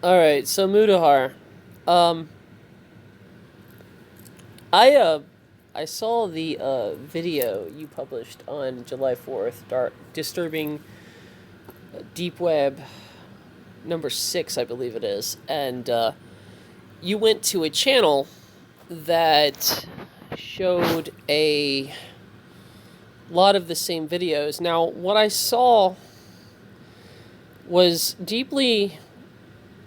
All right, so Mudahar, um, I I saw the video you published on July 4th, disturbing deep web number 6, I believe it is, and you went to a channel that showed a lot of the same videos. Now, what I saw was deeply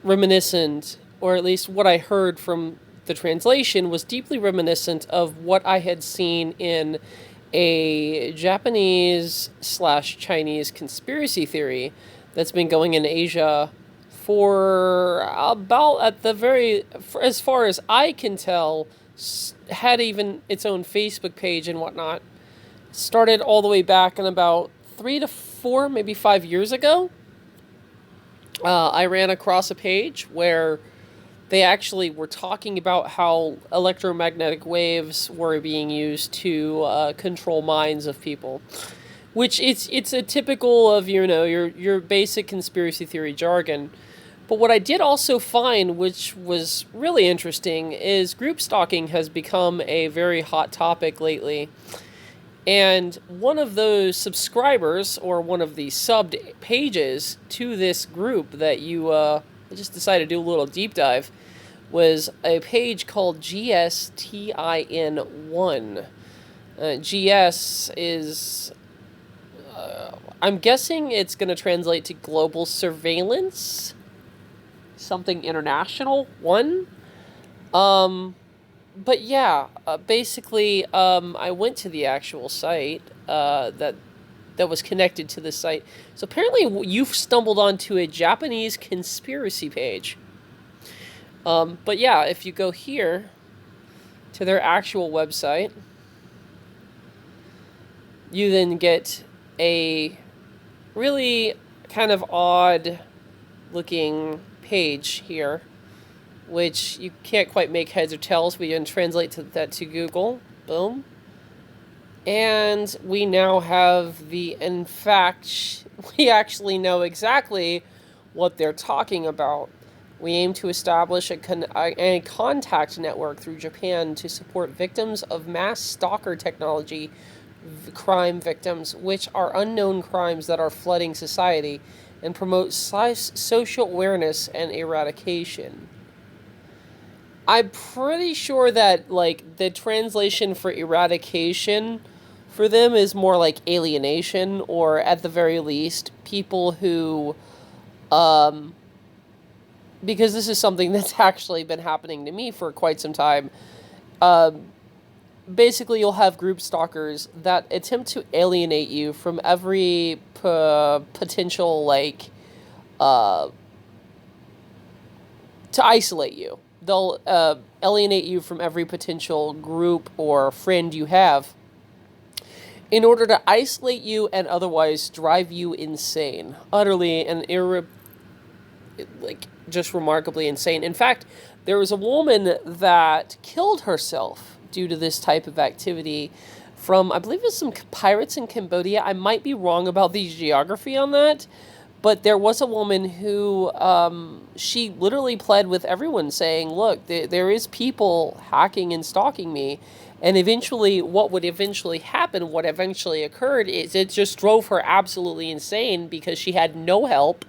reminiscent, or at least what I heard from the translation was deeply reminiscent of what I had seen in a Japanese slash Chinese conspiracy theory that's been going in Asia for about, at the very, for as far as I can tell, had even its own Facebook page and whatnot. Started all the way back in about 3 to 4, maybe 5 years ago. I ran across a page where they actually were talking about how electromagnetic waves were being used to control minds of people, which it's a typical of your basic conspiracy theory jargon. But what I did also find, which was really interesting, is group stalking has become a very hot topic lately. And one of those subscribers, or one of the subbed pages to this group that you just decided to do a little deep dive, was a page called GSTIN1. GS is, I'm guessing it's going to translate to global surveillance, something international, one. But yeah, basically, I went to the actual site that was connected to the site. So apparently, you've stumbled onto a Japanese conspiracy page. But yeah, if you go here to their actual website, you then get a really kind of odd looking page here, which you can't quite make heads or tails. We can translate that to Google. Boom. And we now have in fact, we actually know exactly what they're talking about. We aim to establish a contact network through Japan to support victims of mass stalker technology, crime victims, which are unknown crimes that are flooding society, and promote social awareness and eradication. I'm pretty sure that, like, the translation for eradication for them is more like alienation, or at the very least, people who, um, because this is something that's actually been happening to me for quite some time. Um, Basically, you'll have group stalkers that attempt to alienate you from every potential, like, uh, to isolate you. They'll alienate you from every potential group or friend you have in order to isolate you and otherwise drive you insane. Utterly and just remarkably insane. In fact, there was a woman that killed herself due to this type of activity from, I believe it was some pirates in Cambodia. I might be wrong about the geography on that, but there was a woman who, she literally pled with everyone saying, look, there is people hacking and stalking me. And eventually, what would eventually happen, what eventually occurred, is it just drove her absolutely insane because she had no help.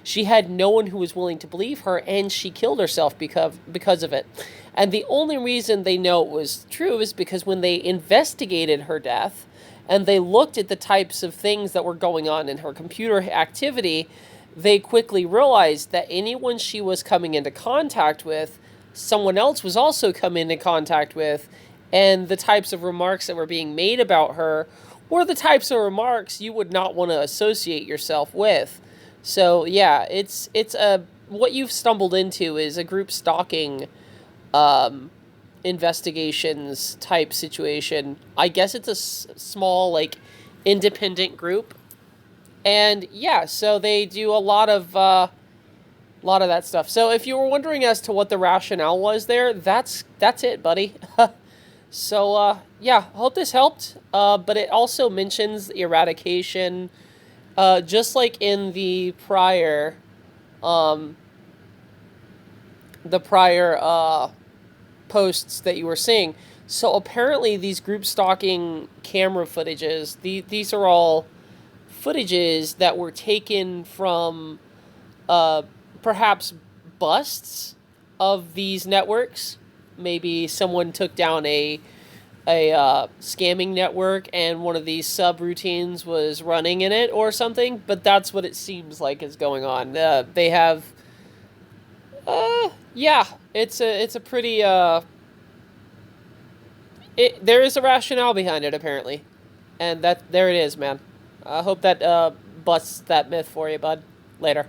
She had no one who was willing to believe her, and she killed herself because of it. And the only reason they know it was true is because when they investigated her death and they looked at the types of things that were going on in her computer activity, they quickly realized that anyone she was coming into contact with, someone else was also coming into contact with, and the types of remarks that were being made about her were the types of remarks you would not want to associate yourself with. So yeah, it's a what you've stumbled into is a group stalking um, investigations type situation. I guess it's a small, like, independent group, and yeah, so they do a lot of that stuff. So if you were wondering as to what the rationale was there, that's it, buddy. So yeah, hope this helped. But it also mentions eradication, just like in the prior, um, the prior posts that you were seeing. So apparently, these group stalking camera footages, these are all footages that were taken from uh, perhaps busts of these networks. Maybe someone took down a scamming network and one of these subroutines was running in it or something. But that's what it seems like is going on. They have, yeah, it's a pretty there is a rationale behind it apparently, and that there it is, man. I hope that busts that myth for you, bud. Later.